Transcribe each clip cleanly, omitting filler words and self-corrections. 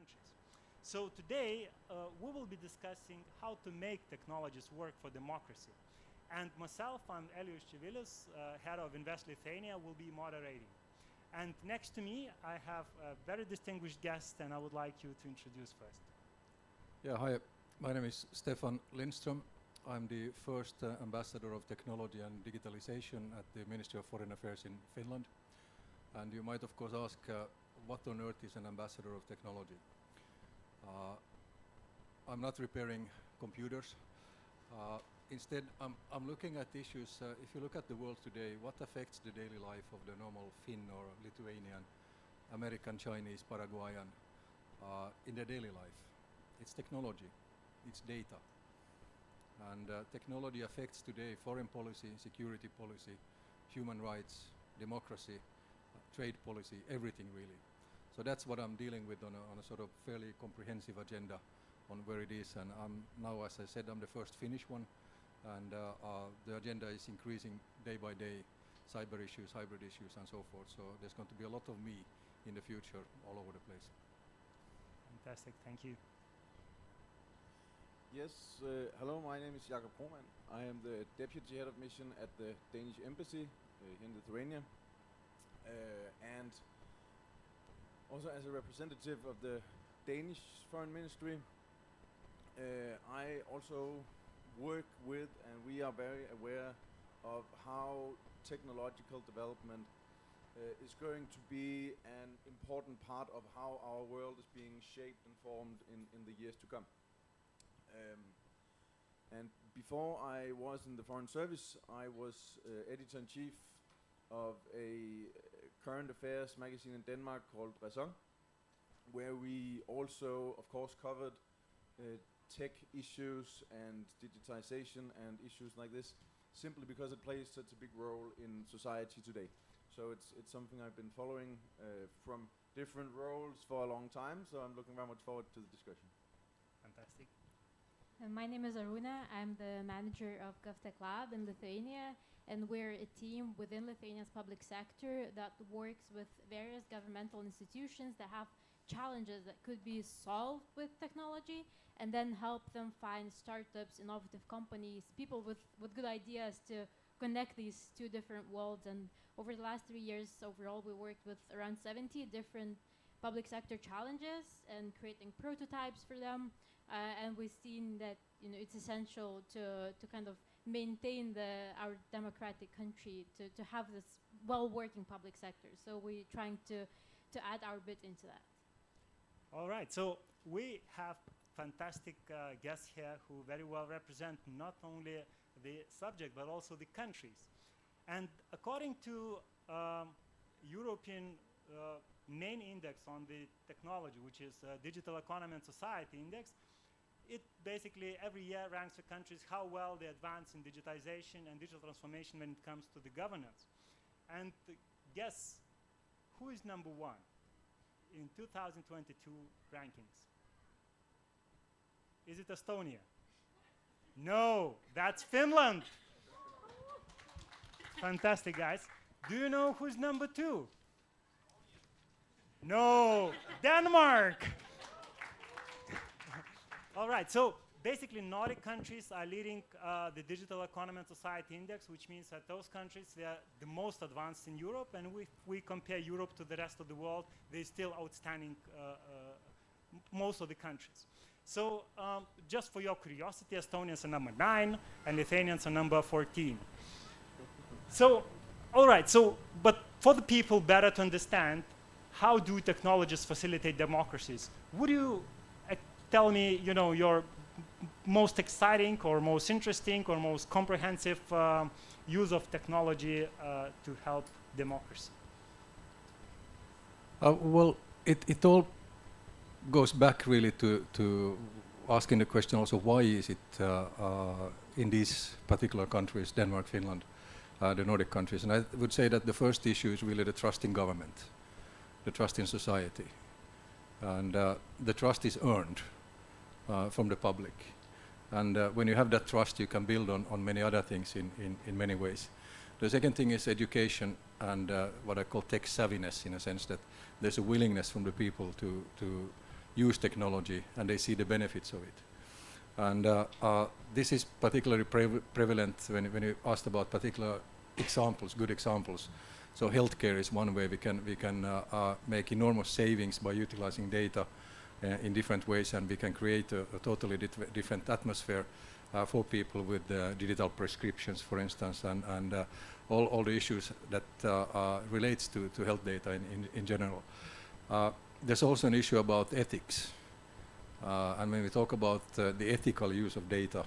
countries. So today, we will be discussing how to make technologies work for democracy. And myself, I'm Elijus Čivilis, head of Invest Lithuania, will be moderating. And next to me, I have a very distinguished guest, and I would like you to introduce first. Yeah, hi. My name is Stefan Lindström. I'm the first ambassador of technology and digitalization at the Ministry of Foreign Affairs in Finland. And you might, of course, ask what on earth is an ambassador of technology? I'm not repairing computers. Instead, I'm looking at issues. If you look at the world today, what affects the daily life of the normal Finn or Lithuanian, American, Chinese, Paraguayan in their daily life? It's technology, it's data. And technology affects today foreign policy, security policy, human rights, democracy, trade policy, everything really. So that's what I'm dealing with on a sort of fairly comprehensive agenda on where it is. And I'm now, as I said, I'm the first Finnish one. And the agenda is increasing day by day, cyber issues, hybrid issues, and so forth. So there's going to be a lot of me in the future all over the place. Fantastic, thank you. Yes, hello, my name is Jakob Krohmann. I am the Deputy Head of Mission at the Danish Embassy in Lithuania. And also as a representative of the Danish Foreign Ministry, I also work with, and we are very aware of how technological development is going to be an important part of how our world is being shaped and formed in the years to come. And before I was in the Foreign Service, I was editor-in-chief of a current affairs magazine in Denmark called Raison, where we also, of course, covered tech issues and digitization and issues like this, simply because it plays such a big role in society today. So it's something I've been following from different roles for a long time, so I'm looking very much forward to the discussion. Fantastic. My name is Aruna. I'm the manager of GovTech Lab in Lithuania, and we're a team within Lithuania's public sector that works with various governmental institutions that have challenges that could be solved with technology, and then help them find startups, innovative companies, people with good ideas to connect these two different worlds. And over the last 3 years overall, we worked with around 70 different public sector challenges and creating prototypes for them. And we've seen that it's essential to kind of maintain our democratic country to have this well-working public sector. So we're trying to add our bit into that. All right, so we have fantastic guests here who very well represent not only the subject but also the countries. And according to European main index on the technology, which is Digital Economy and Society Index, it basically every year ranks the countries how well they advance in digitization and digital transformation when it comes to the governance. And guess who is number one in 2022 rankings? Is it Estonia? No, that's Finland. Fantastic, guys. Do you know who's number two? No, Denmark. All right, so basically Nordic countries are leading the Digital Economy and Society Index, which means that those countries, they are the most advanced in Europe, and if we compare Europe to the rest of the world, they're still outstanding most of the countries. So just for your curiosity, Estonians are number 9 and Lithuanians are number 14. So, all right, so, but for the people better to understand, how do technologies facilitate democracies? Would you tell me, your most exciting or most interesting or most comprehensive use of technology to help democracy? Well, it all goes back really to asking the question also, why is it in these particular countries, Denmark, Finland, the Nordic countries? And I would say that the first issue is really the trust in government, the trust in society. And the trust is earned from the public. And when you have that trust, you can build on many other things in many ways. The second thing is education and what I call tech savviness, in a sense that there's a willingness from the people to use technology and they see the benefits of it. And this is particularly prevalent when you asked about particular examples, good examples. So healthcare is one way we can make enormous savings by utilizing data in different ways, and we can create a totally different atmosphere for people with digital prescriptions, for instance, and all the issues that relates to health data in general. There's also an issue about ethics. And when we talk about the ethical use of data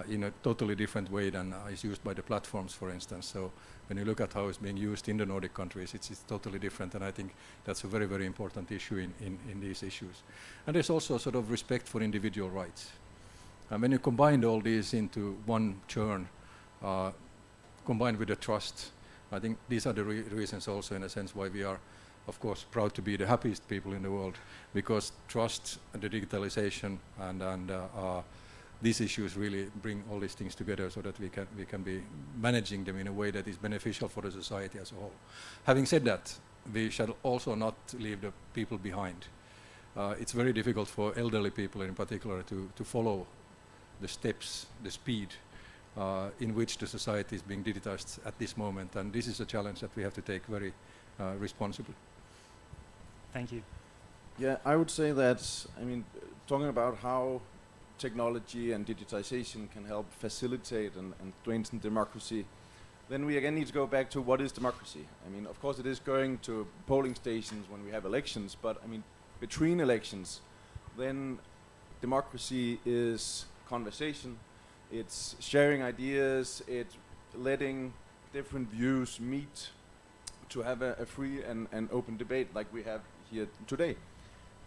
in a totally different way than is used by the platforms, for instance. So when you look at how it's being used in the Nordic countries, it's totally different, and I think that's a very, very important issue in these issues. And there's also sort of respect for individual rights. And when you combine all these into one churn, combined with the trust, I think these are the reasons also, in a sense, why we are, of course, proud to be the happiest people in the world, because trust and the digitalization and these issues really bring all these things together so that we can be managing them in a way that is beneficial for the society as a whole. Having said that, we shall also not leave the people behind. It's very difficult for elderly people in particular to follow the steps, the speed in which the society is being digitized at this moment, and this is a challenge that we have to take very responsibly. Thank you. Yeah, I would say that, I mean, talking about how technology and digitization can help facilitate and strengthen democracy, then we again need to go back to what is democracy. I mean, of course it is going to polling stations when we have elections, but I mean, between elections, then democracy is conversation, it's sharing ideas, it's letting different views meet to have a free and open debate like we have here today.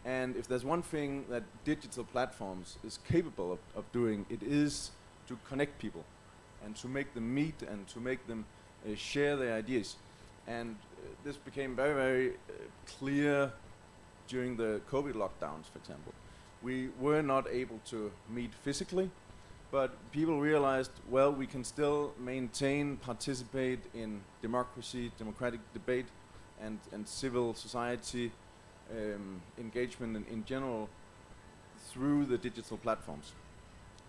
And if there's one thing that digital platforms is capable of doing, it is to connect people and to make them meet and to make them share their ideas. And this became very, very clear during the COVID lockdowns, for example. We were not able to meet physically, but people realized, well, we can still maintain, participate in democracy, democratic debate, and civil society engagement in general through the digital platforms.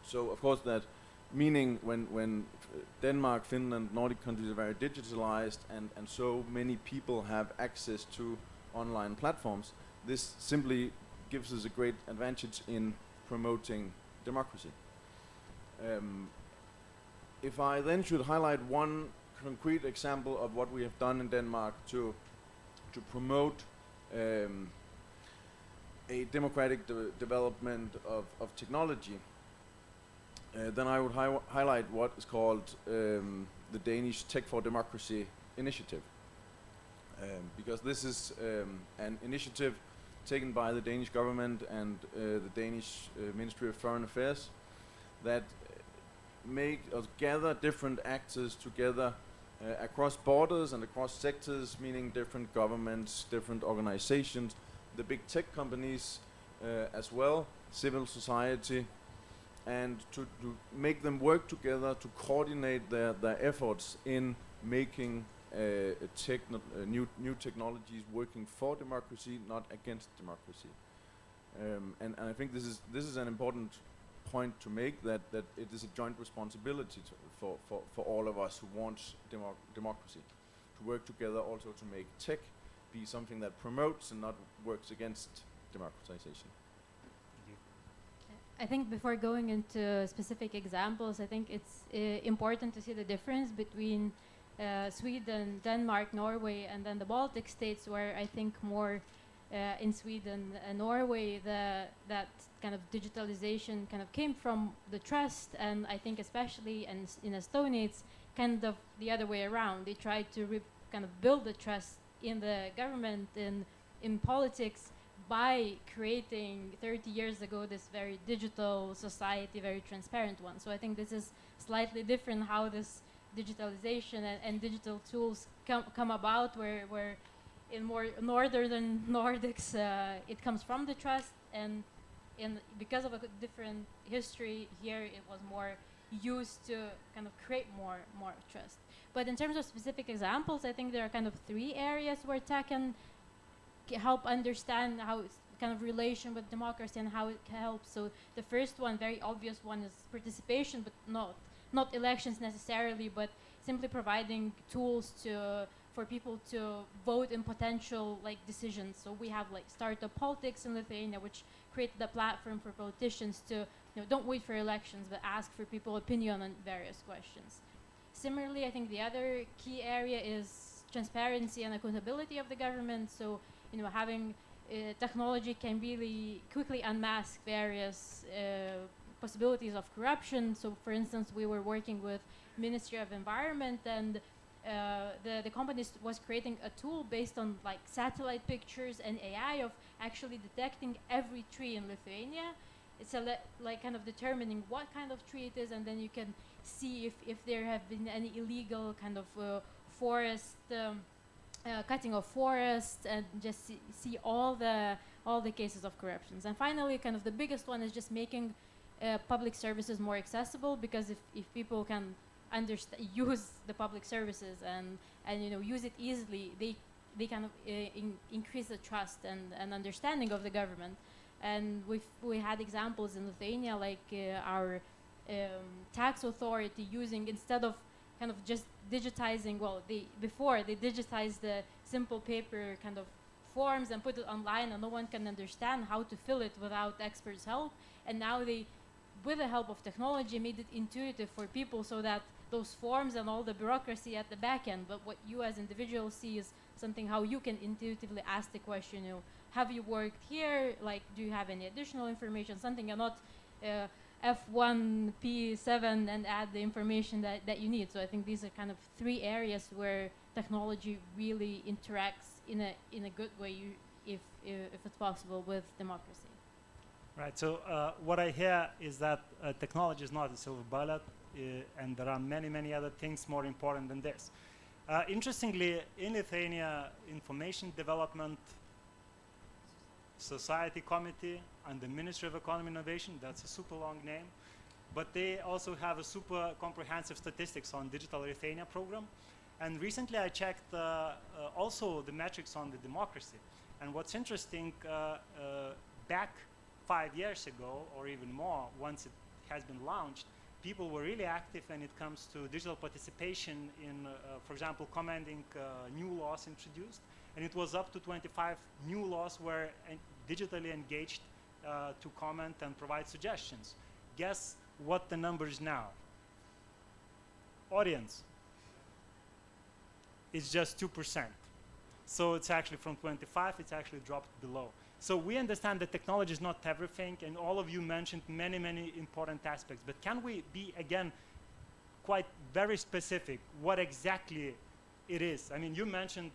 So of course that meaning when Denmark, Finland, Nordic countries are very digitalized and so many people have access to online platforms, this simply gives us a great advantage in promoting democracy. If I then should highlight one concrete example of what we have done in Denmark to promote a democratic development of technology, then I would highlight what is called the Danish Tech for Democracy initiative. Because this is an initiative taken by the Danish government and the Danish Ministry of Foreign Affairs that gather different actors together across borders and across sectors, meaning different governments, different organizations, the big tech companies as well, civil society, and to make them work together to coordinate their efforts in making new technologies working for democracy, not against democracy. And I think this is an important point to make, that it is a joint responsibility for all of us who want democracy to work together, also to make tech be something that promotes and not works against democratization. I think before going into specific examples, I think it's important to see the difference between Sweden, Denmark, Norway, and then the Baltic states, where I think more in Sweden and Norway that kind of digitalization kind of came from the trust, and I think especially in Estonia it's kind of the other way around. They tried to kind of build the trust in the government and in politics by creating 30 years ago this very digital society, very transparent one. So I think this is slightly different how this digitalization and digital tools come about, where in more northern Nordics it comes from the trust, and because of a different history here it was more used to kind of create more trust. But in terms of specific examples, I think there are kind of three areas where tech can help understand how kind of relation with democracy and how it helps. So the first one, very obvious one, is participation, but not elections necessarily, but simply providing tools for people to vote in potential decisions. So we have Startup Politics in Lithuania, which created a platform for politicians to don't wait for elections, but ask for people's opinion on various questions. Similarly, I think the other key area is transparency and accountability of the government. So having technology can really quickly unmask various possibilities of corruption. So for instance, we were working with Ministry of Environment, and the company was creating a tool based on satellite pictures and AI of actually detecting every tree in Lithuania. It's kind of determining what kind of tree it is, and then you can see if there have been any illegal kind of forest cutting of forests, and just see all the cases of corruptions. And finally, kind of the biggest one is just making public services more accessible, because if people can use the public services and use it easily, they kind of increase the trust and understanding of the government. And we had examples in Lithuania, our tax authority using, instead of kind of just digitizing, before they digitized the simple paper kind of forms and put it online, and no one can understand how to fill it without experts' help. And now they, with the help of technology, made it intuitive for people, so that those forms and all the bureaucracy at the back end, but what you as individuals see is something how you can intuitively ask the question, have you worked here? Do you have any additional information? Something, and not F1, P7 and add the information that you need. So I think these are kind of three areas where technology really interacts in a good way, if it's possible, with democracy. Right. So what I hear is that technology is not a silver bullet, and there are many other things more important than this. Interestingly, in Lithuania, Information Development Society Committee and the Ministry of Economy and Innovation, that's a super long name, but they also have a super comprehensive statistics on Digital Lithuania program. And recently I checked also the metrics on the democracy. And what's interesting, back 5 years ago, or even more, once it has been launched, people were really active when it comes to digital participation in, for example, commenting new laws introduced. And it was up to 25 new laws were digitally engaged to comment and provide suggestions. Guess what the number is now? Audience. It's just 2%. So it's actually from 25, it's actually dropped below. So we understand that technology is not everything, and all of you mentioned many important aspects, but can we be, again, quite very specific what exactly it is? I mean, you mentioned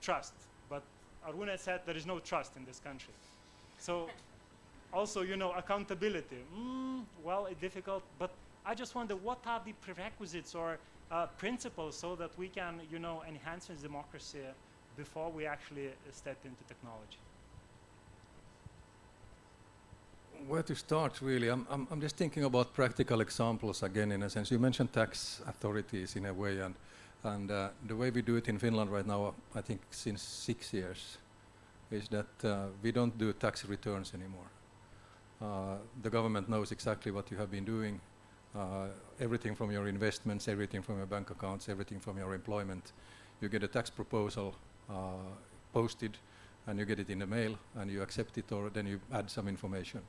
trust, but Aruna said there is no trust in this country. So also, accountability. Well, it's difficult, but I just wonder, what are the prerequisites or principles so that we can, enhance this democracy before we actually step into technology? Where to start, really? I'm just thinking about practical examples again, in a sense. You mentioned tax authorities in a way, and the way we do it in Finland right now, I think since 6 years, is that we don't do tax returns anymore. The government knows exactly what you have been doing, everything from your investments, everything from your bank accounts, everything from your employment. You get a tax proposal posted, and you get it in the mail, and you accept it, or then you add some information.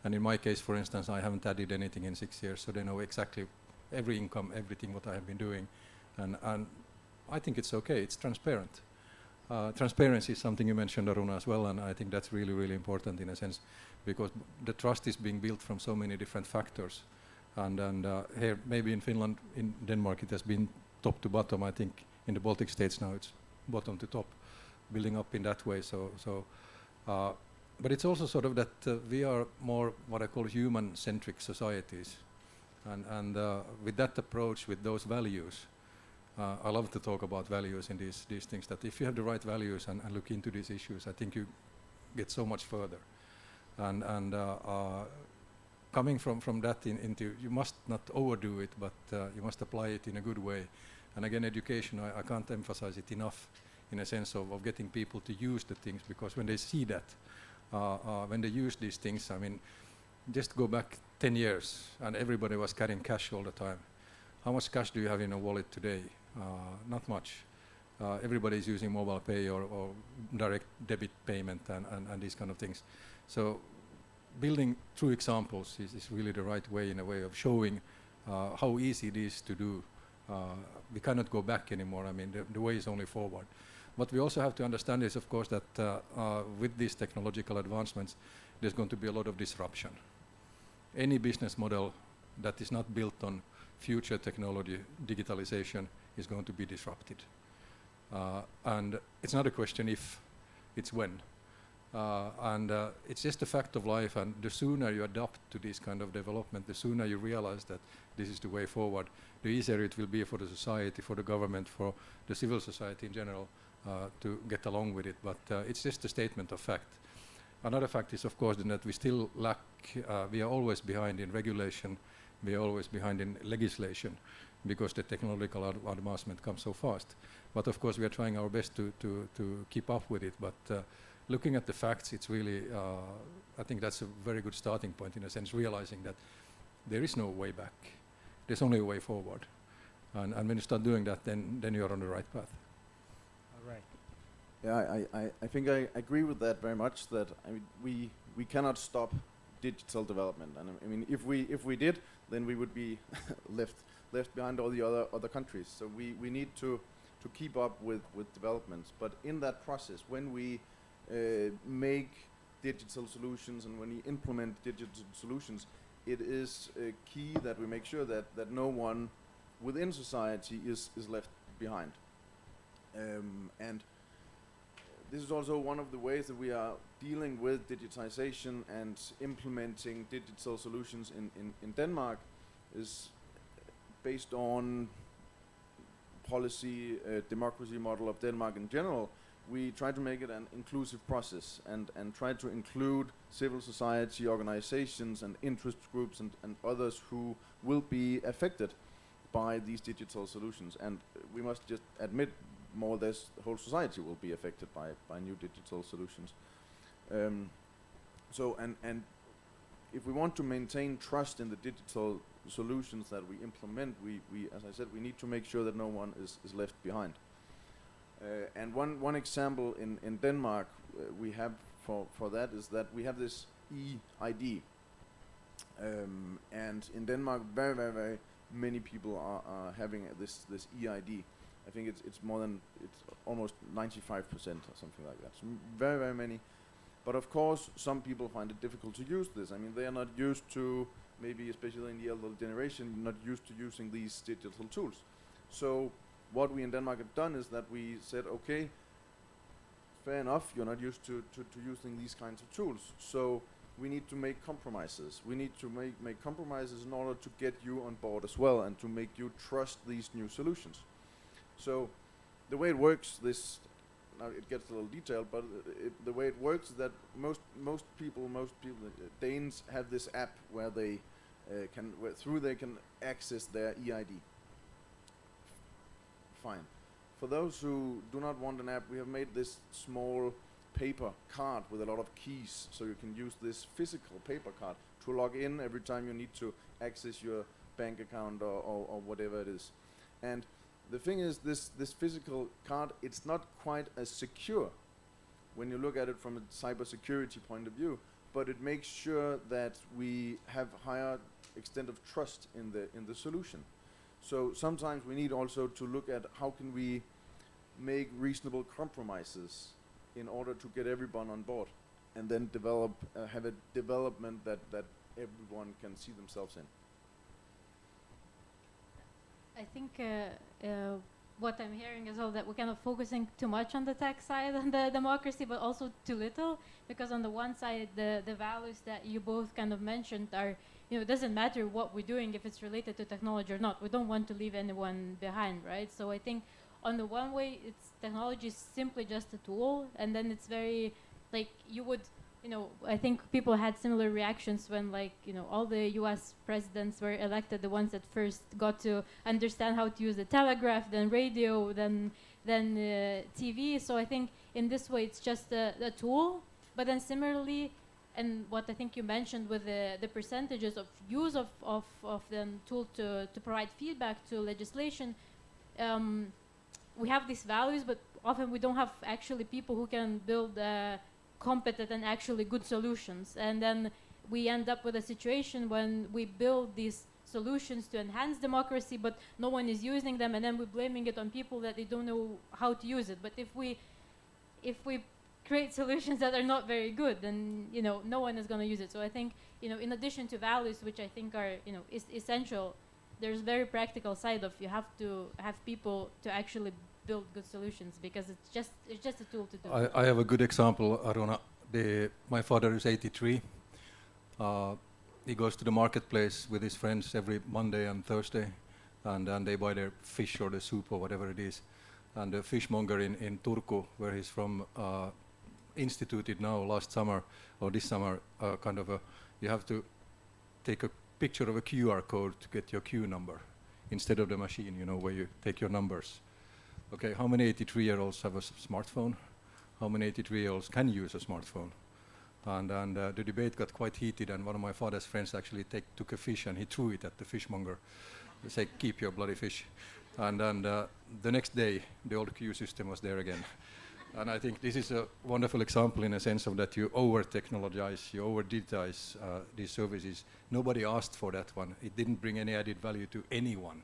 And in my case, for instance, I haven't added anything in 6 years, so they know exactly every income, everything what I have been doing. And I think it's okay, it's transparent. Transparency is something you mentioned, Aruna, as well, and I think that's really important in a sense, because the trust is being built from so many different factors. And here, maybe in Finland, in Denmark, it has been top to bottom. I think in the Baltic states now it's bottom to top, building up in that way. But it's also sort of that we are more what I call human-centric societies. And with that approach, with those values, I love to talk about values in these things, that if you have the right values and look into these issues, I think you get so much further. And coming from that into, you must not overdo it, but you must apply it in a good way. And again, education, I can't emphasize it enough, in a sense of getting people to use the things, because when they see that, when they use these things. I mean, just go back 10 years and everybody was carrying cash all the time. How much cash do you have in a wallet today? Not much. Everybody is using mobile pay or direct debit payment and these kind of things. So building true examples is really the right way, in a way of showing how easy it is to do. We cannot go back anymore. I mean, the way is only forward. What we also have to understand is, of course, that with these technological advancements, there's going to be a lot of disruption. Any business model that is not built on future technology, digitalization, is going to be disrupted. And it's not a question if, it's when. It's just a fact of life, and the sooner you adapt to this kind of development, the sooner you realize that this is the way forward, the easier it will be for the society, for the government, for the civil society in general to get along with it. But it's just a statement of fact. Another fact is, of course, that we still lack, we are always behind in regulation, we are always behind in legislation, because the technological advancement comes so fast. But of course we are trying our best to keep up with it. But looking at the facts, it's really, I think that's a very good starting point, in a sense, realizing that there is no way back. There's only a way forward. And when you start doing that, then you're on the right path. All right. Yeah, I think I agree with that very much, that I mean, we cannot stop digital development. And I mean, if we did, then we would be left behind all the other countries. So we need to keep up with developments. But in that process, when we make digital solutions and when we implement digital solutions, it is key that we make sure that no one within society is left behind. And this is also one of the ways that we are dealing with digitization and implementing digital solutions in Denmark, is based on policy, democracy model of Denmark in general. We try to make it an inclusive process and try to include civil society organizations and interest groups and others who will be affected by these digital solutions. And we must just admit, more or less, the whole society will be affected by new digital solutions. And if we want to maintain trust in the digital solutions that we implement, we as I said, we need to make sure that no one is left behind. And one example in Denmark we have for that is that we have this EID. And in Denmark, very, very, very many people are having this EID. I think it's almost 95% or something like that. So very, very many. But of course, some people find it difficult to use this. I mean, they are not used to, maybe especially in the elderly generation, not used to using these digital tools. So what we in Denmark have done is that we said, okay, fair enough, you're not used to using these kinds of tools. So we need to make compromises. We need to make compromises in order to get you on board as well and to make you trust these new solutions. So the way it works, now it gets a little detailed, but the way it works is that most people, Danes have this app where they can access their EID. Fine. For those who do not want an app, we have made this small paper card with a lot of keys, so you can use this physical paper card to log in every time you need to access your bank account or whatever it is. And the thing is, this physical card, it's not quite as secure when you look at it from a cybersecurity point of view, but it makes sure that we have higher extent of trust in the solution. So sometimes we need also to look at how can we make reasonable compromises in order to get everyone on board, and then have a development that everyone can see themselves in. I think what I'm hearing is all that we're kind of focusing too much on the tech side and the democracy, but also too little, because on the one side, the values that you both kind of mentioned are, it doesn't matter what we're doing if it's related to technology or not. We don't want to leave anyone behind, right? So I think on the one way, technology is simply just a tool, and then it's very, like, you would, I think people had similar reactions when, like, all the US presidents were elected, the ones that first got to understand how to use the telegraph, then radio, then TV. So I think in this way it's just a tool, But then similarly, and what I think you mentioned with the percentages of use of the tool to provide feedback to legislation, we have these values, but often we don't have actually people who can build competent and actually good solutions. And then we end up with a situation when we build these solutions to enhance democracy, but no one is using them, and then we're blaming it on people that they don't know how to use it. But if we create solutions that are not very good, then no one is going to use it. So I think in addition to values, which I think are is essential, there's very practical side of you have to have people to actually build good solutions, because it's just a tool to do. I have a good example, Aruna. My father is 83. He goes to the marketplace with his friends every Monday and Thursday, and they buy their fish or the soup or whatever it is. And the fishmonger in Turku, where he's from, instituted now last summer or this summer kind of you have to take a picture of a QR code to get your queue number instead of the machine, where you take your numbers. Okay, how many 83-year-olds have a smartphone? How many 83-year-olds can use a smartphone? And the debate got quite heated, and one of my father's friends actually took a fish and he threw it at the fishmonger. He said, "Keep your bloody fish." And the next day, the old queue system was there again. And I think this is a wonderful example in a sense of that you over-technologize, you over-digitize these services. Nobody asked for that one. It didn't bring any added value to anyone.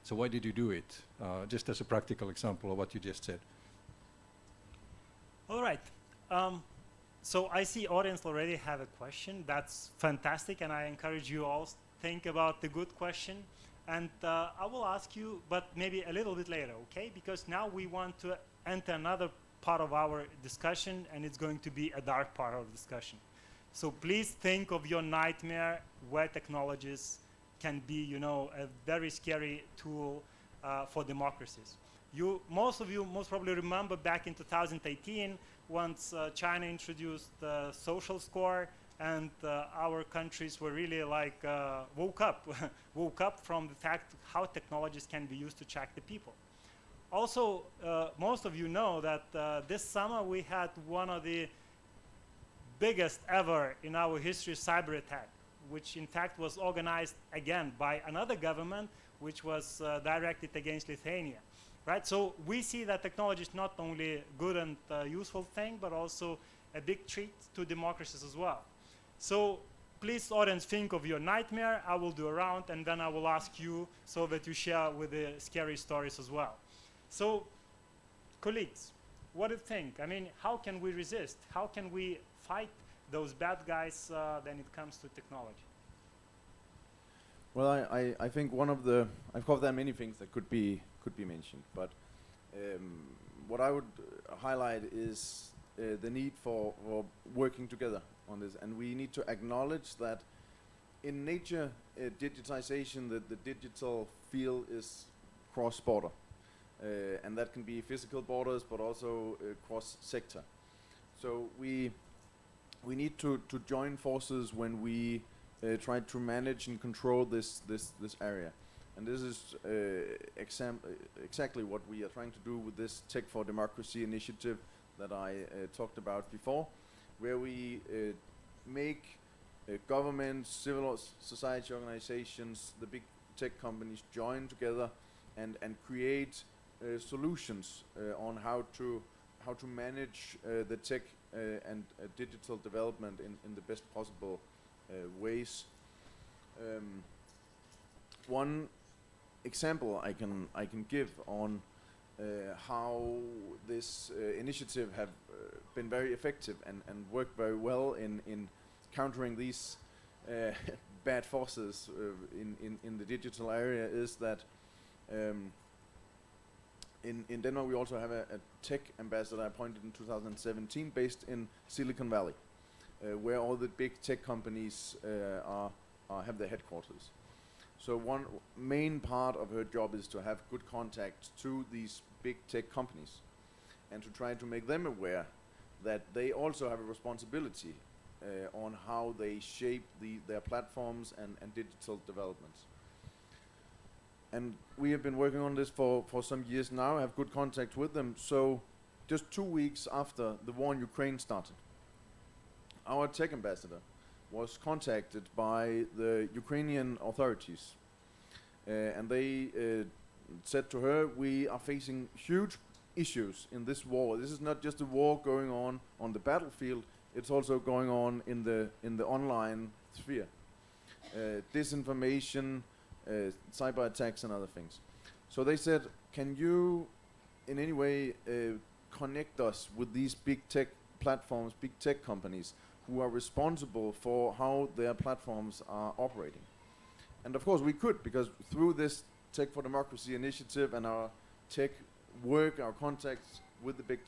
So why did you do it? Just as a practical example of what you just said. All right. So I see audience already have a question. That's fantastic, and I encourage you all think about the good question. And I will ask you, but maybe a little bit later, okay? Because now we want to enter another part of our discussion, and it's going to be a dark part of the discussion. So please think of your nightmare where technologies can be, a very scary tool for democracies. Most of you most probably remember back in 2018, once China introduced the social score, and our countries were really like woke up from the fact how technologies can be used to track the people. Also, most of you know that this summer we had one of the biggest ever in our history cyber attack, which in fact was organized again by another government, which was directed against Lithuania. Right? So we see that technology is not only a good and useful thing, but also a big treat to democracies as well. So please, audience, think of your nightmare. I will do a round, and then I will ask you so that you share with the scary stories as well. So, colleagues, what do you think? I mean, how can we resist? How can we fight those bad guys when it comes to technology? Well, I think of course there are many things that could be mentioned, but what I would highlight is the need for working together on this, and we need to acknowledge that in nature, digitization, the digital field is cross-border, and that can be physical borders, but also cross-sector. So we need to join forces when we try to manage and control this area. And this is exactly what we are trying to do with this Tech for Democracy initiative that I talked about before, where we make governments, civil society organizations, the big tech companies join together and create solutions on how to manage the tech and digital development in the best possible ways. One example I can give on how this initiative have been very effective and worked very well in countering these bad forces in the digital area is that in Denmark we also have a tech ambassador appointed in 2017 based in Silicon Valley, where all the big tech companies have their headquarters. So one main part of her job is to have good contact to these big tech companies and to try to make them aware that they also have a responsibility on how they shape their platforms and digital developments. And we have been working on this for some years now, have good contact with them. So just 2 weeks after the war in Ukraine started, our tech ambassador was contacted by the Ukrainian authorities, and they said to her, "We are facing huge issues in this war. This is not just a war going on the battlefield; it's also going on in the online sphere. Disinformation, cyber attacks, and other things." So they said, "Can you, in any way, connect us with these big tech platforms, big tech companies, who are responsible for how their platforms are operating?" And of course we could, because through this Tech for Democracy initiative and our tech work, our contacts with the big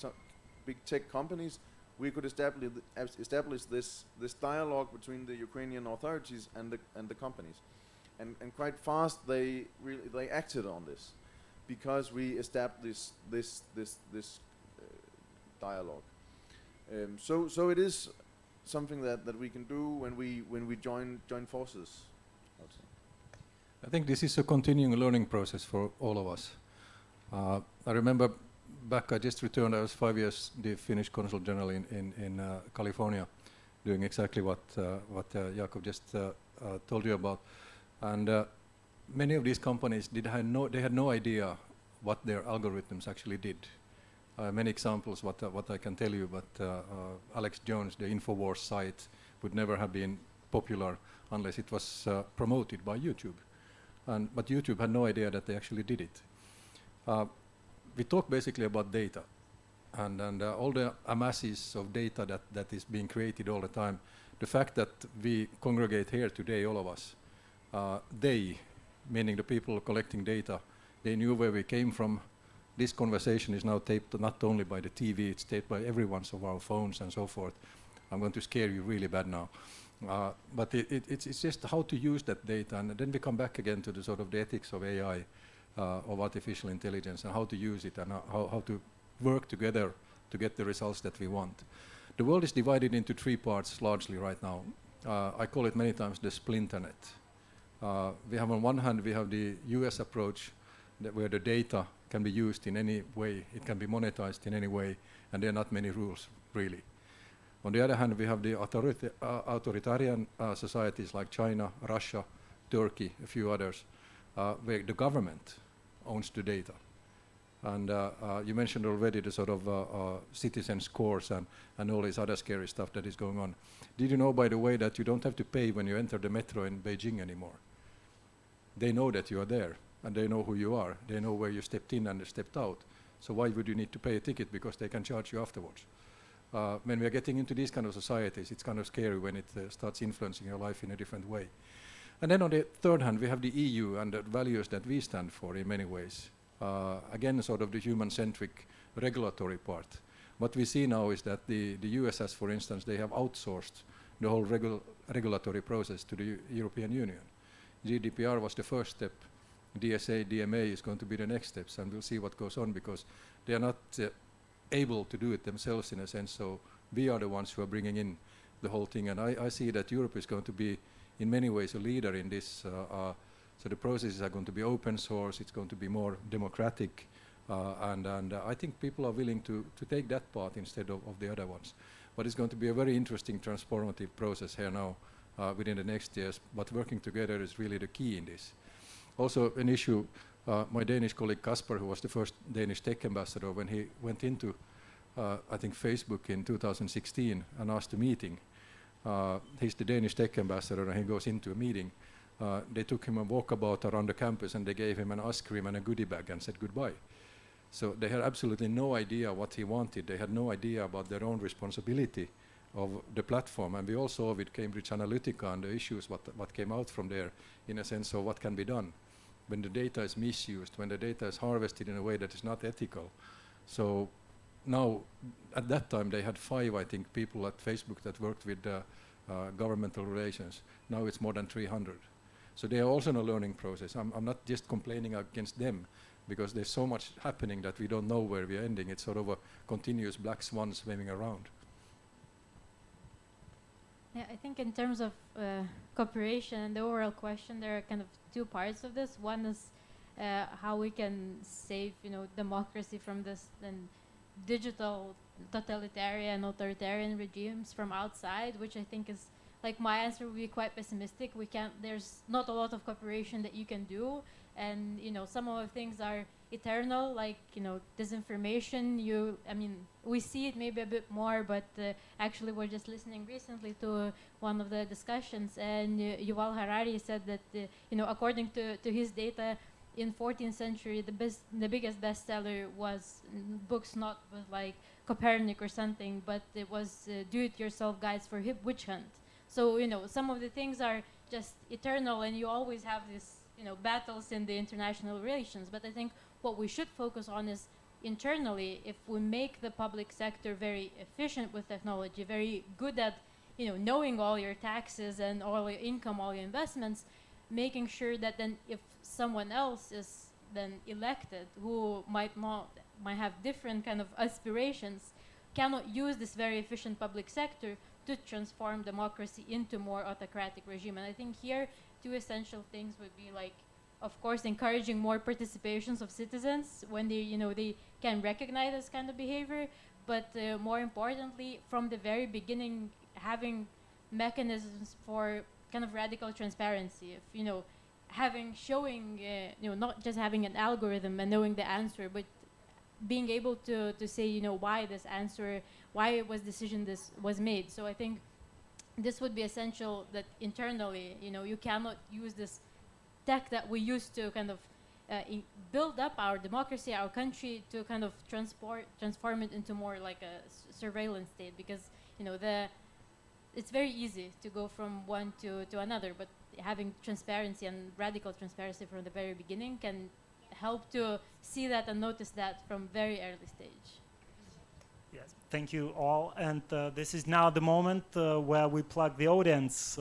tech companies, we could establish this dialogue between the Ukrainian authorities and the companies. And quite fast they acted on this, because we established this dialogue. So it is something that we can do when we join forces. I think this is a continuing learning process for all of us. I remember back, I just returned, I was 5 years the Finnish Consul General in California, doing exactly what Jakob just told you about. And many of these companies they had no idea what their algorithms actually did. Many examples what I can tell you, but Alex Jones, the InfoWars site, would never have been popular unless it was promoted by YouTube. But YouTube had no idea that they actually did it. We talk basically about data, and all the masses of data that is being created all the time. The fact that we congregate here today, all of us, they, meaning the people collecting data, they knew where we came from. This conversation is now taped not only by the TV, it's taped by every one of our phones and so forth. I'm going to scare you really bad now. But it's just how to use that data, and then we come back again to the sort of the ethics of AI, of artificial intelligence, and how to use it, and how to work together to get the results that we want. The world is divided into three parts largely right now. I call it many times the splinternet. We have on one hand, we have the US approach, where the data can be used in any way, it can be monetized in any way, and there are not many rules really. On the other hand, we have the authoritarian societies like China, Russia, Turkey, a few others, where the government owns the data. And you mentioned already the sort of citizen scores and all this other scary stuff that is going on. Did you know, by the way, that you don't have to pay when you enter the metro in Beijing anymore? They know that you are there, and they know who you are. They know where you stepped in and stepped out. So why would you need to pay a ticket? Because they can charge you afterwards. When we are getting into these kind of societies, it's kind of scary when it starts influencing your life in a different way. And then on the third hand, we have the EU and the values that we stand for in many ways. Again, sort of the human-centric regulatory part. What we see now is that the USS, for instance, they have outsourced the whole regulatory process to the European Union. GDPR was the first step. DSA, DMA is going to be the next steps, and we'll see what goes on, because they are not able to do it themselves in a sense, so we are the ones who are bringing in the whole thing, and I see that Europe is going to be in many ways a leader in this, so the processes are going to be open source, it's going to be more democratic, and I think people are willing to take that part instead of the other ones. But it's going to be a very interesting transformative process here now within the next years, but working together is really the key in this. Also an issue, my Danish colleague Kasper, who was the first Danish tech ambassador, when he went into, I think, Facebook in 2016 and asked a meeting. He's the Danish tech ambassador, and he goes into a meeting. They took him a walkabout around the campus, and they gave him an ice cream and a goodie bag and said goodbye. So they had absolutely no idea what he wanted. They had no idea about their own responsibility of the platform. And we all saw with Cambridge Analytica and the issues what came out from there, in a sense of what can be done when the data is misused, when the data is harvested in a way that is not ethical. So now, at that time, they had 5, I think, people at Facebook that worked with governmental relations. Now it's more than 300. So they are also in a learning process. I'm not just complaining against them, because there's so much happening that we don't know where we're ending. It's sort of a continuous black swan swimming around. Yeah, I think in terms of cooperation and the overall question, there are kind of two parts of this. One is how we can save, democracy from this digital totalitarian, authoritarian regimes from outside, which I think is, like, my answer would be quite pessimistic. There's not a lot of cooperation that you can do, and some of the things are eternal, like disinformation. We see it maybe a bit more, but actually we're just listening recently to one of the discussions, and Yuval Harari said that according to his data, in 14th century the biggest bestseller was books not with like Copernic or something, but it was do-it-yourself guides for witch hunt. So some of the things are just eternal, and you always have this battles in the international relations. But I think what we should focus on is internally, if we make the public sector very efficient with technology, very good at knowing all your taxes and all your income, all your investments, making sure that then if someone else is then elected who might have different kind of aspirations, cannot use this very efficient public sector to transform democracy into more autocratic regime. And I think here two essential things would be, like, of course, encouraging more participations of citizens when they can recognize this kind of behavior, but more importantly, from the very beginning, having mechanisms for kind of radical transparency. If showing not just having an algorithm and knowing the answer, but being able to say why this answer, why it was decision this was made. So I think this would be essential, that internally you cannot use this tech that we use to kind of build up our democracy, our country, to kind of transform it into more like a surveillance state, because it's very easy to go from one to another, but having transparency and radical transparency from the very beginning can help to see that and notice that from very early stage. Yes, thank you all. And this is now the moment where we plug the audience.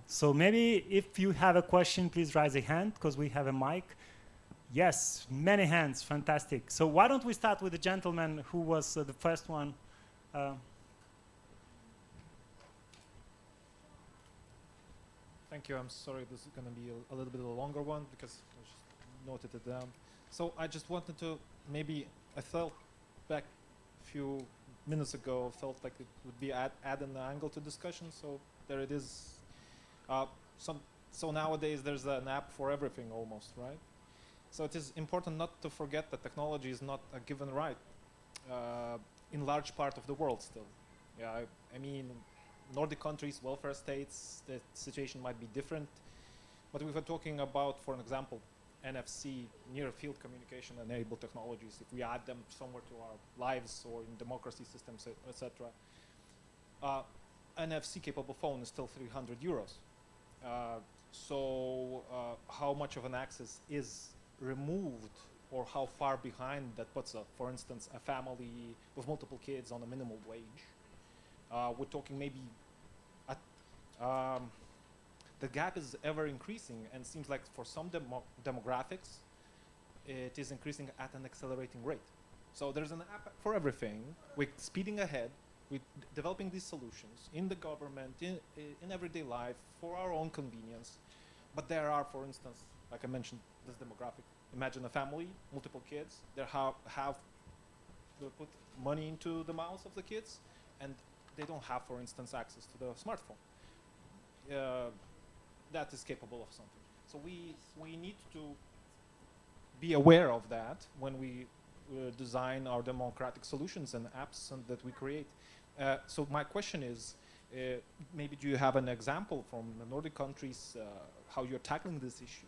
So maybe if you have a question, please raise a hand, because we have a mic. Yes, many hands, fantastic. So why don't we start with the gentleman who was the first one. Thank you. I'm sorry, this is going to be a little bit of a longer one because I just noted it down. So I just wanted to I felt back a few minutes ago, felt like it would be add an angle to discussion. So there it is. So nowadays there's an app for everything almost, right? So it is important not to forget that technology is not a given right in large part of the world still. Yeah, I mean, Nordic countries, welfare states, the situation might be different. But we were talking about, for an example, NFC, near-field communication enabled technologies. If we add them somewhere to our lives or in democracy systems, etc., NFC-capable phone is still 300 euros. So how much of an access is removed, or how far behind that puts, for instance, a family with multiple kids on a minimum wage? We're talking maybe the gap is ever increasing, and seems like for some demographics, it is increasing at an accelerating rate. So there's an app for everything. We're speeding ahead. We're developing these solutions in the government, in everyday life, for our own convenience. But there are, for instance, like I mentioned, this demographic. Imagine a family, multiple kids. They have to put money into the mouths of the kids, and they don't have, for instance, access to the smartphone. That is capable of something. So we need to be aware of that when we design our democratic solutions and apps that we create. So my question is, maybe do you have an example from the Nordic countries how you're tackling this issue?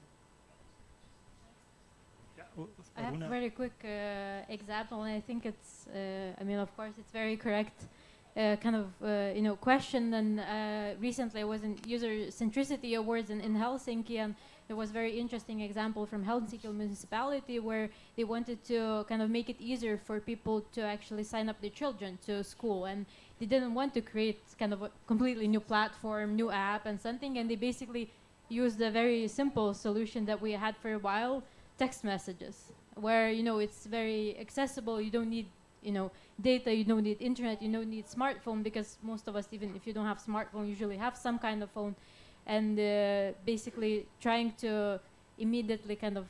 I have a very quick example, and I think it's, of course, it's very correct question. And recently I was in User Centricity Awards in Helsinki, and there was a very interesting example from Helsinki municipality where they wanted to kind of make it easier for people to actually sign up their children to school, and they didn't want to create kind of a completely new platform, new app and something, and they basically used a very simple solution that we had for a while, text messages, where it's very accessible. You don't need data, you don't need internet, you don't need smartphone, because most of us, even if you don't have smartphone, usually have some kind of phone, and basically trying to immediately kind of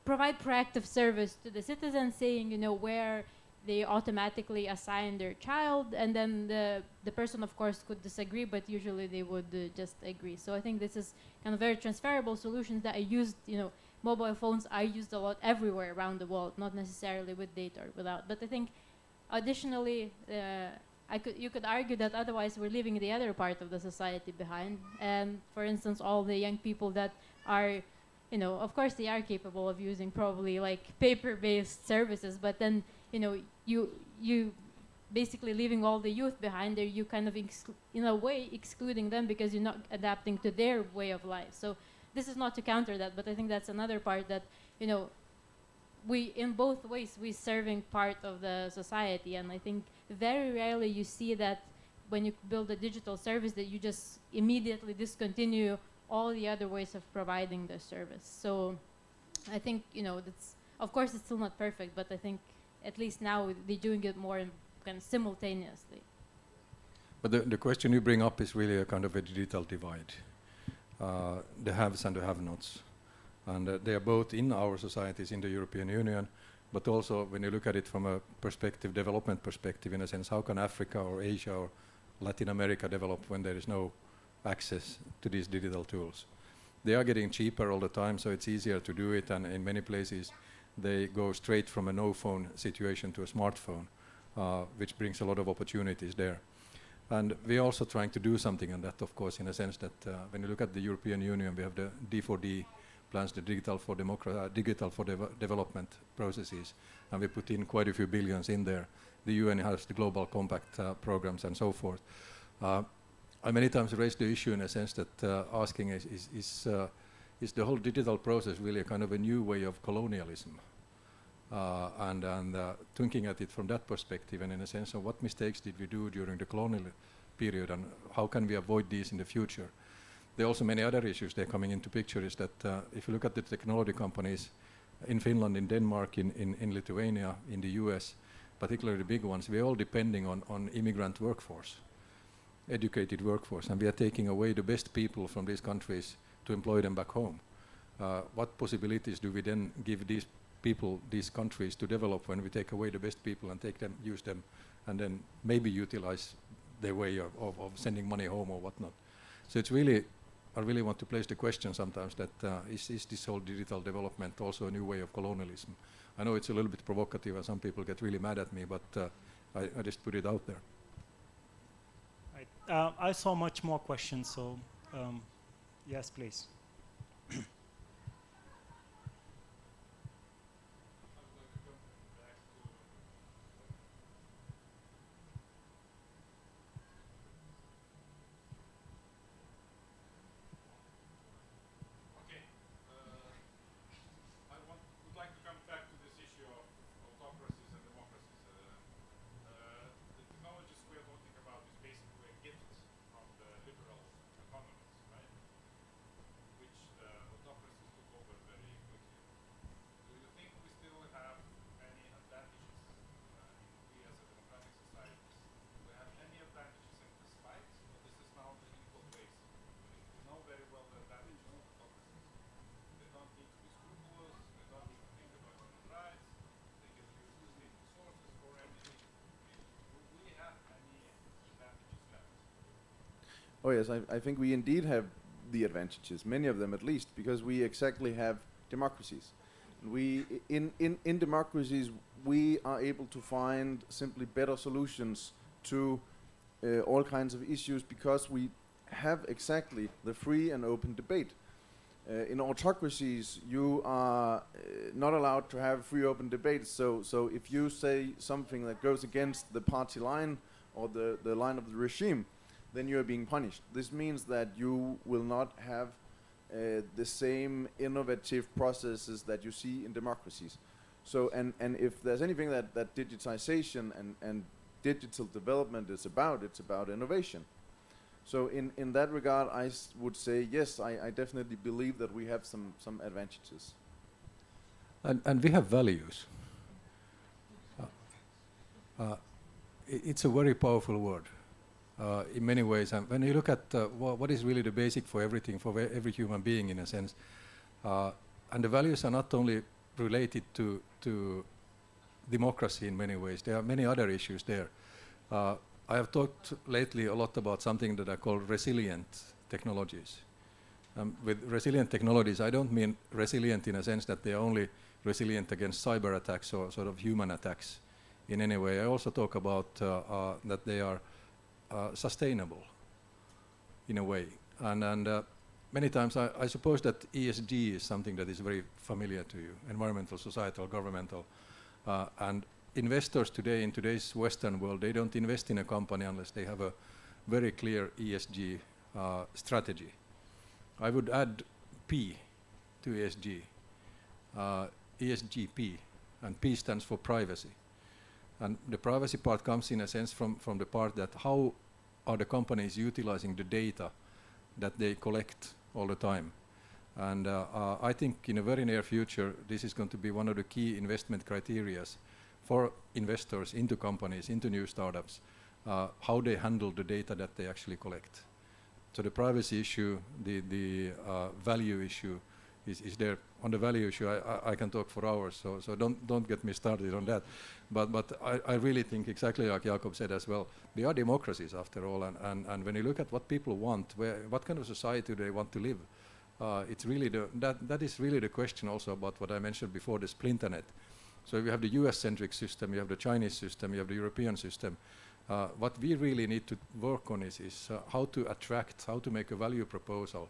provide proactive service to the citizens, saying where they automatically assign their child, and then the person, of course, could disagree, but usually they would just agree. So I think this is kind of very transferable solutions that I used, mobile phones I used a lot everywhere around the world, not necessarily with data or without. But I think additionally, you could argue that otherwise we're leaving the other part of the society behind. And for instance, all the young people that are, of course they are capable of using probably like paper-based services, but then, you basically leaving all the youth behind there, you kind of in a way excluding them because you're not adapting to their way of life. So this is not to counter that, but I think that's another part that, we, in both ways, we serving part of the society. And I think very rarely you see that when you build a digital service that you just immediately discontinue all the other ways of providing the service. So I think, that's, of course it's still not perfect, but I think at least now they're doing it more kind of simultaneously. But the question you bring up is really a kind of a digital divide. The haves and the have-nots. And they are both in our societies in the European Union, but also when you look at it from a perspective, development perspective, in a sense, how can Africa or Asia or Latin America develop when there is no access to these digital tools? They are getting cheaper all the time, so it's easier to do it, and in many places they go straight from a no-phone situation to a smartphone, which brings a lot of opportunities there. And we're also trying to do something on that, of course, in a sense that when you look at the European Union, we have the D4D plans, the digital for development processes, and we put in quite a few billions in there. The UN has the global compact programs and so forth. I many times raised the issue in a sense that asking is the whole digital process really a kind of a new way of colonialism? And thinking at it from that perspective, and in a sense of what mistakes did we do during the colonial period, and how can we avoid these in the future? There are also many other issues that are coming into picture. Is that if you look at the technology companies in Finland, in Denmark, in Lithuania, in the US, particularly the big ones, we're all depending on immigrant workforce, educated workforce, and we are taking away the best people from these countries to employ them back home. What possibilities do we then give these people, these countries, to develop when we take away the best people and use them, and then maybe utilize their way of sending money home or whatnot? So it's really, I really want to place the question sometimes that is this whole digital development also a new way of colonialism? I know it's a little bit provocative and some people get really mad at me, but I just put it out there. Right. I saw much more questions, so yes, please. Oh yes, I think we indeed have the advantages, many of them at least, because we exactly have democracies. We, in democracies, we are able to find simply better solutions to all kinds of issues because we have exactly the free and open debate. In autocracies, you are not allowed to have free open debates, so if you say something that goes against the party line or the line of the regime, then you are being punished. This means that you will not have the same innovative processes that you see in democracies. So, and if there's anything that digitization and digital development is about, it's about innovation. So in that regard, I would say, yes, I definitely believe that we have some advantages. And we have values. It's a very powerful word. In many ways, and when you look at what is really the basic for everything, for every human being in a sense, and the values are not only related to democracy in many ways. There are many other issues there. I have talked lately a lot about something that I call resilient technologies. With resilient technologies, I don't mean resilient in a sense that they are only resilient against cyber attacks or sort of human attacks in any way. I also talk about that they are sustainable in a way. And many times I suppose that ESG is something that is very familiar to you, environmental, societal, governmental. And investors today, in today's Western world, they don't invest in a company unless they have a very clear ESG strategy. I would add P to ESG, ESGP, and P stands for privacy. And the privacy part comes in a sense from the part that how are the companies utilizing the data that they collect all the time. And I think in a very near future, this is going to be one of the key investment criteria for investors into companies, into new startups, how they handle the data that they actually collect. So the privacy issue, the value issue is there. On the value issue, I can talk for hours, so don't get me started on that. But I really think exactly like Jakob said as well, they are democracies after all, and when you look at what people want, what kind of society they want to live, it's really that is really the question also about what I mentioned before, the splinternet. So you have the US-centric system, you have the Chinese system, you have the European system. What we really need to work on is how to attract, how to make a value proposal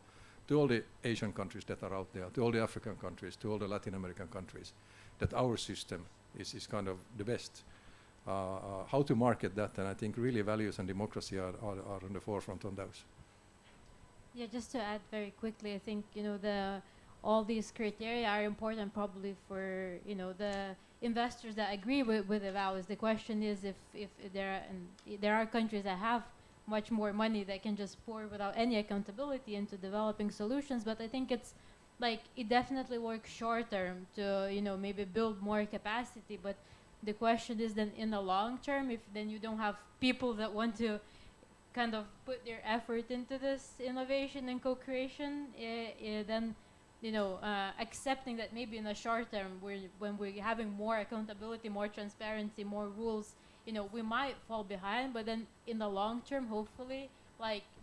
to all the Asian countries that are out there, to all the African countries, to all the Latin American countries, that our system is kind of the best. How to market that, and I think really values and democracy are on the forefront on those. Yeah, just to add very quickly, I think all these criteria are important probably for the investors that agree with the values. The question is if there are countries that have much more money that can just pour without any accountability into developing solutions. But I think it's like it definitely works short term to maybe build more capacity. But the question is then in the long term, if then you don't have people that want to kind of put their effort into this innovation and co-creation, then accepting that maybe in the short term, when we're having more accountability, more transparency, more rules, we might fall behind, but then in the long term, hopefully,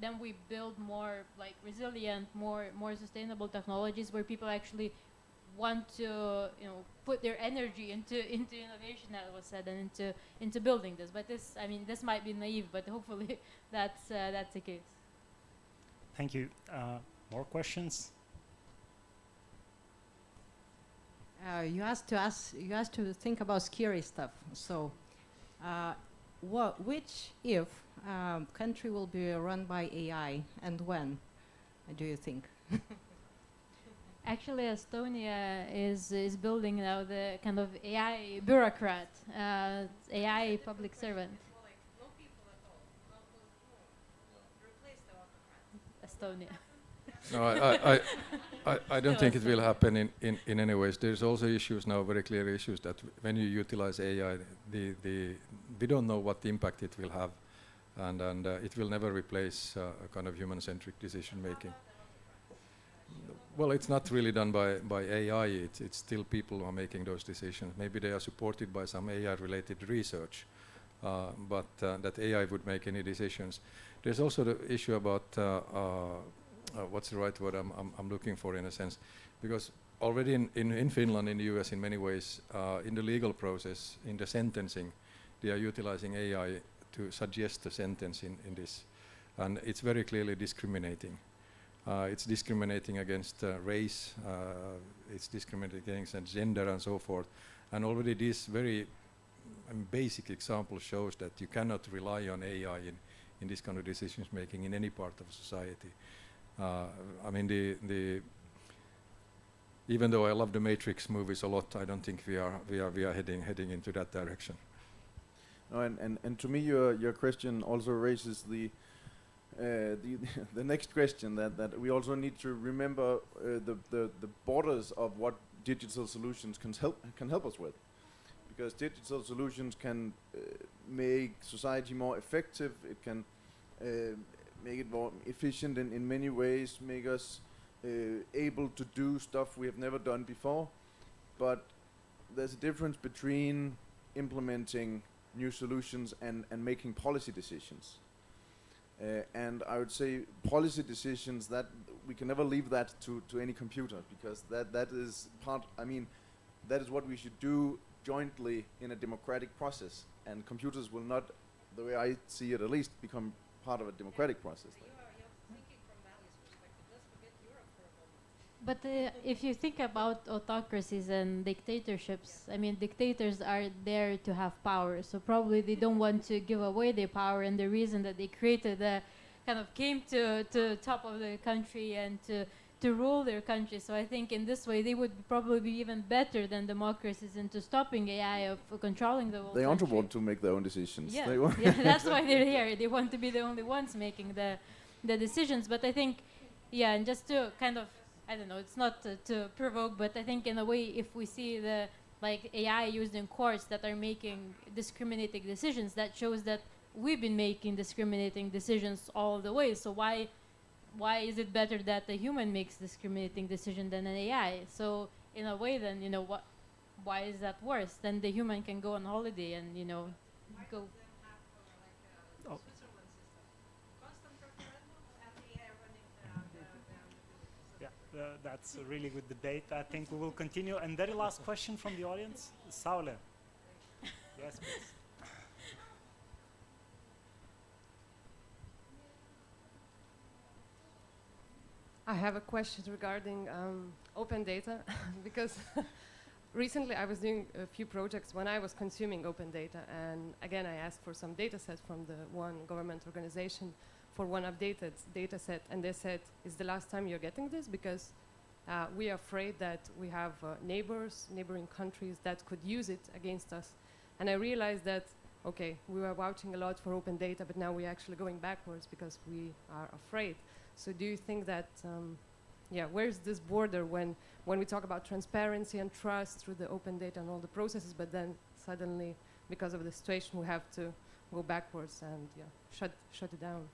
then we build more resilient, more sustainable technologies where people actually want to put their energy into innovation, that was said, and into building this. But this might be naive, but hopefully that's the case. Thank you. More questions? You asked to think about scary stuff. So, which country will be run by AI and when? Do you think? Actually, Estonia is building now the kind of AI bureaucrat, AI public servant. No people at all. Replace the autocrat. Estonia. No, I don't think it will happen in any ways. There's also issues now, very clear issues, that when you utilize AI, we don't know what impact it will have, and it will never replace a kind of human-centric decision making. Well, it's not really done by AI. It's still people who are making those decisions. Maybe they are supported by some AI-related research, but that AI would make any decisions. There's also the issue about what's the right word I'm looking for, in a sense, because already in Finland, in the US, in many ways, in the legal process, in the sentencing, they are utilizing AI to suggest a sentence in this, and it's very clearly discriminating. It's discriminating against race, it's discriminating against gender and so forth, and already this very basic example shows that you cannot rely on AI in this kind of decisions making in any part of society. I mean, even though I love the Matrix movies a lot, I don't think we are heading into that direction. No, and to me, your question also raises the next question that we also need to remember the borders of what digital solutions can help us with, because digital solutions can make society more effective. It can make it more efficient in many ways, make us able to do stuff we have never done before. But there's a difference between implementing new solutions and making policy decisions. And I would say policy decisions, that we can never leave that to any computer, because that is that is what we should do jointly in a democratic process, and computers will not, the way I see it at least, become part of a democratic process. But if you think about autocracies and dictatorships, I mean, dictators are there to have power, so probably they don't want to give away their power, and the reason that they created kind of came to top of the country and to rule their country. So I think in this way they would probably be even better than democracies into stopping AI of controlling the whole They country. also want to make their own decisions. Yeah, They want yeah, that's why they're here. They want to be the only ones making the decisions. But I think, yeah, and just to kind of, I don't know, it's not to provoke, but I think in a way, if we see the like AI used in courts that are making discriminating decisions, that shows that we've been making discriminating decisions all the way. So why is it better that a human makes discriminating decision than an AI? So in a way, then, you know, why is that worse? Then the human can go on holiday and, you know, go. Oh. Yeah, that's a really good debate. I think we will continue. And very last question from the audience, Saule. Yes, please. I have a question regarding open data because recently I was doing a few projects when I was consuming open data, and again I asked for some data set from the one government organization for one updated data set, and they said, is the last time you're getting this, because we are afraid that we have neighboring countries that could use it against us. And I realized that, okay, we were vouching a lot for open data, but now we're actually going backwards because we are afraid. So do you think that, where's this border when we talk about transparency and trust through the open data and all the processes, but then suddenly, because of the situation, we have to go backwards and shut it down?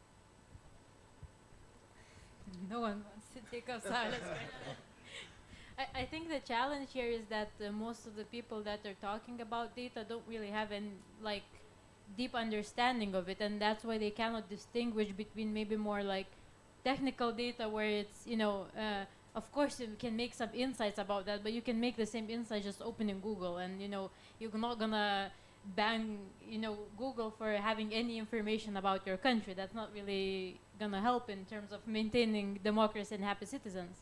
No one wants to take up silence. I think the challenge here is that most of the people that are talking about data don't really have any like deep understanding of it, and that's why they cannot distinguish between maybe more like technical data where it's, you know, of course you can make some insights about that, but you can make the same insights just opening Google, and, you know, you're not gonna ban, you know, Google for having any information about your country. That's not really gonna help in terms of maintaining democracy and happy citizens.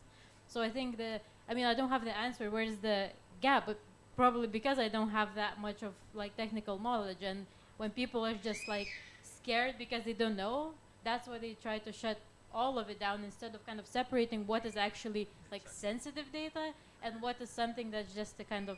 So I think I don't have the answer, where's the gap, but probably because I don't have that much of like technical knowledge, and when people are just like scared because they don't know, that's why they try to shut all of it down instead of kind of separating what is actually like sensitive data and what is something that's just a kind of,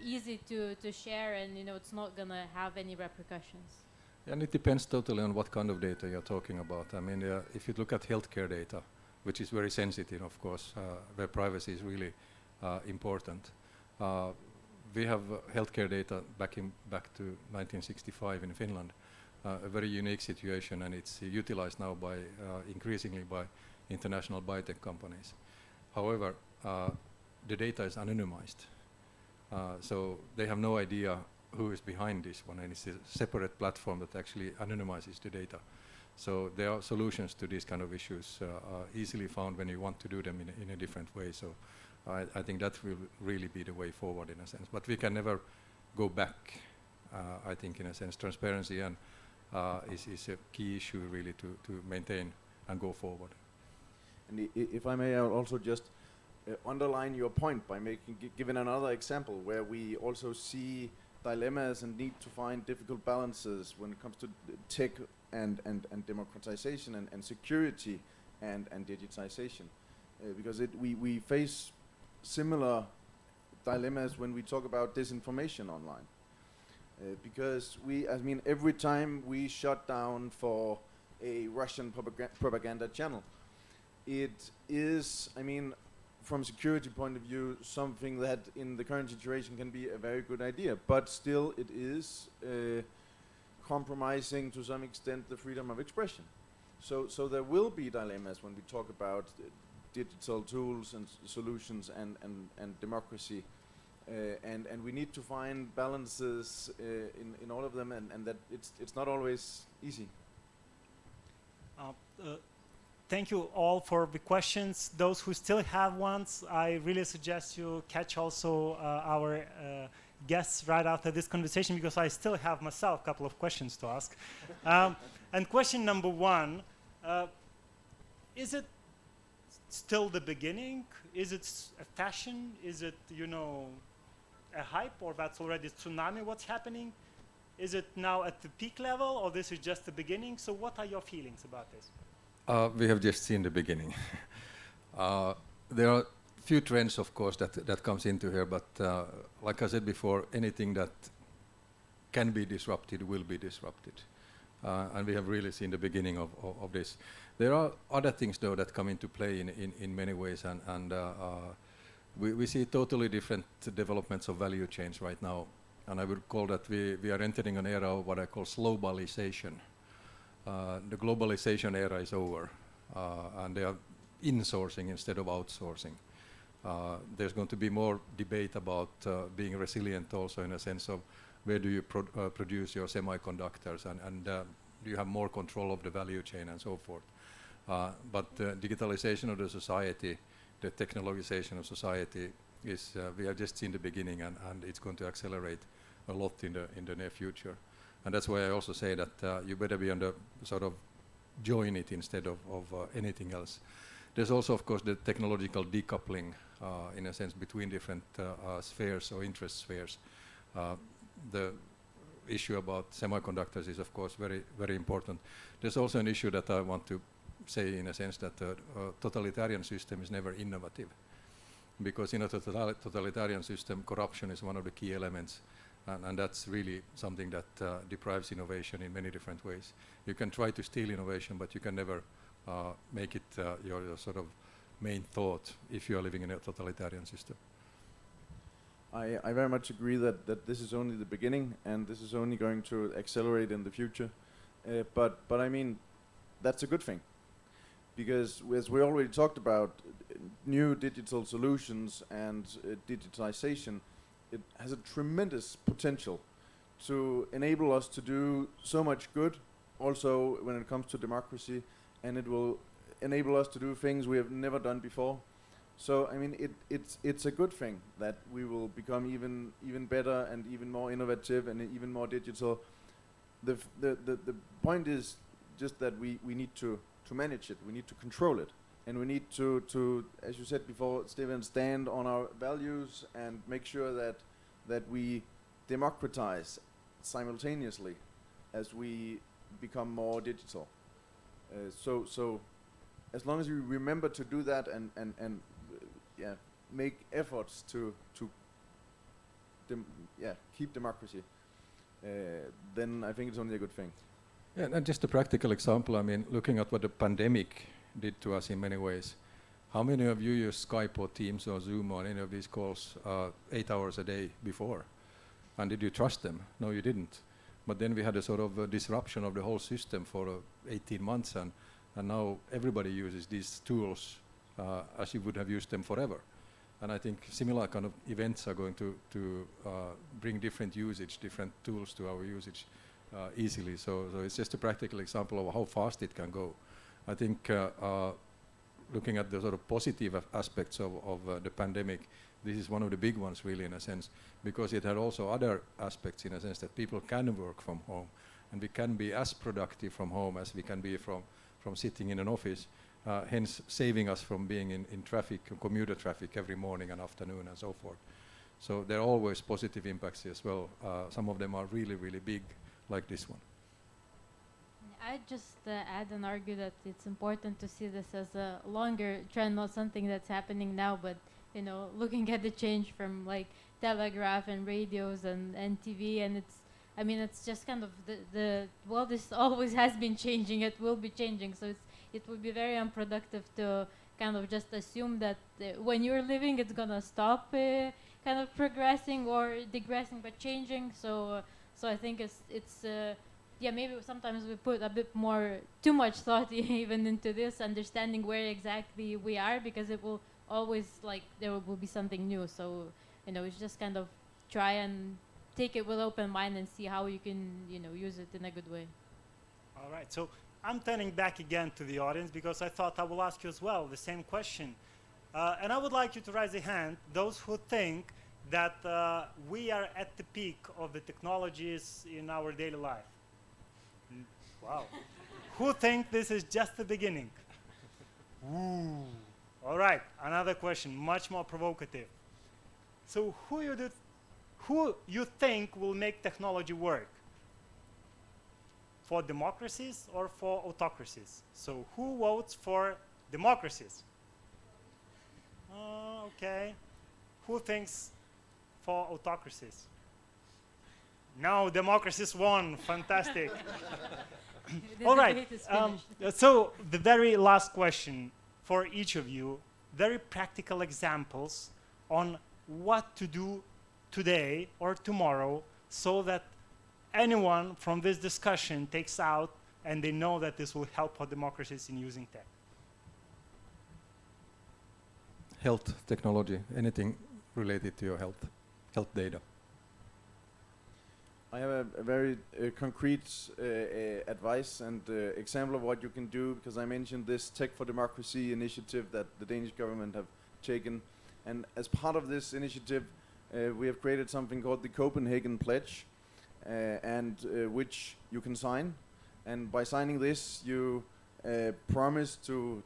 easy to share, and, you know, it's not gonna have any repercussions. And it depends totally on what kind of data you're talking about. I mean, if you look at healthcare data, which is very sensitive, of course, where privacy is really important. We have healthcare data back to 1965 in Finland, a very unique situation, and it's utilized now by increasingly by international biotech companies. However, the data is anonymized, so they have no idea who is behind this one, and it's a separate platform that actually anonymizes the data. So there are solutions to these kind of issues easily found when you want to do them in a different way. So I think that will really be the way forward in a sense. But we can never go back, I think, in a sense. Transparency and is a key issue really to maintain and go forward. And if I may, I'll also just underline your point by giving another example where we also see dilemmas and need to find difficult balances when it comes to tech and democratization and security and digitization, because we face similar dilemmas when we talk about disinformation online, because every time we shut down for a Russian propaganda channel, it is, from security point of view, something that in the current situation can be a very good idea, but still it is compromising to some extent the freedom of expression. So there will be dilemmas when we talk about digital tools and solutions and democracy and we need to find balances in all of them, and that it's not always easy. Thank you all for the questions. Those who still have ones, I really suggest you catch also our guests right after this conversation, because I still have myself a couple of questions to ask. And question number one, is it still the beginning? Is it a fashion? Is it, you know, a hype, or that's already tsunami what's happening? Is it now at the peak level, or this is just the beginning? So what are your feelings about this? We have just seen the beginning. There are few trends, of course, that comes into here, but like I said before, anything that can be disrupted will be disrupted. And we have really seen the beginning of this. There are other things, though, that come into play in many ways, and we see totally different developments of value chains right now. And I would call that we are entering an era of what I call slowbalization. The globalization era is over, and they are insourcing instead of outsourcing. There's going to be more debate about being resilient also, in a sense of where do you produce your semiconductors, and do you have more control of the value chain and so forth. But digitalization of the society, the technologization of society is, we have just seen the beginning, and it's going to accelerate a lot in the near future. And that's why I also say that you better be on the sort of join it instead of anything else. There's also, of course, the technological decoupling, in a sense, between different spheres or interest spheres. The issue about semiconductors is, of course, very, very important. There's also an issue that I want to say, in a sense, that a totalitarian system is never innovative. Because in a totalitarian system, corruption is one of the key elements. And that's really something that deprives innovation in many different ways. You can try to steal innovation, but you can never make it your sort of main thought if you are living in a totalitarian system. I very much agree that this is only the beginning, and this is only going to accelerate in the future. But I mean, that's a good thing. Because as we already talked about, new digital solutions and digitization, it has a tremendous potential to enable us to do so much good, also when it comes to democracy, and it will enable us to do things we have never done before. So I mean, it's a good thing that we will become even better and even more innovative and even more digital. The point is just that we need to manage it, we need to control it. And we need to, as you said before, Stephen, stand on our values and make sure that we democratize simultaneously as we become more digital. So as long as we remember to do that and make efforts to keep democracy, then I think it's only a good thing. Yeah, and just a practical example, I mean, looking at what the pandemic did to us in many ways. How many of you use Skype or Teams or Zoom or any of these calls 8 hours a day before? And did you trust them? No, you didn't. But then we had a sort of disruption of the whole system for 18 months, and now everybody uses these tools as you would have used them forever. And I think similar kind of events are going to bring different usage, different tools to our usage easily. So it's just a practical example of how fast it can go. I think looking at the sort of positive aspects of the pandemic, this is one of the big ones really, in a sense, because it had also other aspects, in a sense, that people can work from home, and we can be as productive from home as we can be from sitting in an office, hence saving us from being in traffic, commuter traffic every morning and afternoon and so forth. So there are always positive impacts as well. Some of them are really, really big, like this one. I'd just add and argue that it's important to see this as a longer trend, not something that's happening now, but you know, looking at the change from like telegraph and radios and TV, and it's just kind of the world is always has been changing. It will be changing, so it would be very unproductive to kind of just assume that when you're living, it's gonna stop kind of progressing or digressing, but changing. So I think it's. Yeah, maybe sometimes we put a bit too much thought even into this, understanding where exactly we are, because it will always, like, there will be something new. So it's just kind of try and take it with open mind and see how you can, use it in a good way. All right, so I'm turning back again to the audience because I thought I will ask you as well the same question. And I would like you to raise a hand, those who think that we are at the peak of the technologies in our daily life. Wow. Who think this is just the beginning? Ooh. All right, another question, much more provocative. So who you think will make technology work? For democracies or for autocracies? So who votes for democracies? Okay. Who thinks for autocracies? No, democracies won. Fantastic. All right. So the very last question for each of you, very practical examples on what to do today or tomorrow so that anyone from this discussion takes out and they know that this will help our democracies in using tech. Health technology, anything related to your health data. I have a very concrete advice and example of what you can do, because I mentioned this Tech for Democracy initiative that the Danish government have taken. And as part of this initiative, we have created something called the Copenhagen Pledge, which you can sign. And by signing this, you promise to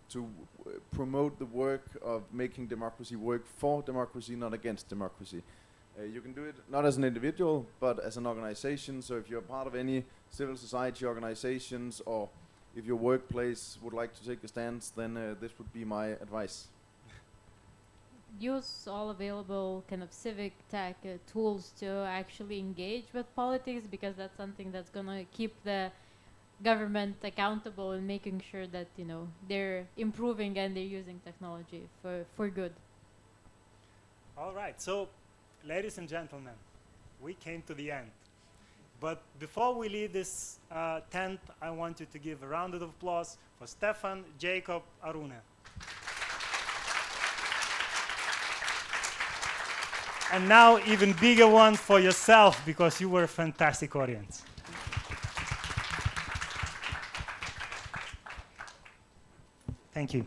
promote the work of making democracy work for democracy, not against democracy. You can do it not as an individual, but as an organization. So if you're part of any civil society organizations, or if your workplace would like to take a stance, then this would be my advice. Use all available kind of civic tech tools to actually engage with politics, because that's something that's going to keep the government accountable and making sure that they're improving and they're using technology for good. All right, so ladies and gentlemen, we came to the end. But before we leave this tent, I want you to give a round of applause for Stefan, Jacob, Arune. And now even bigger one for yourself, because you were a fantastic audience. Thank you.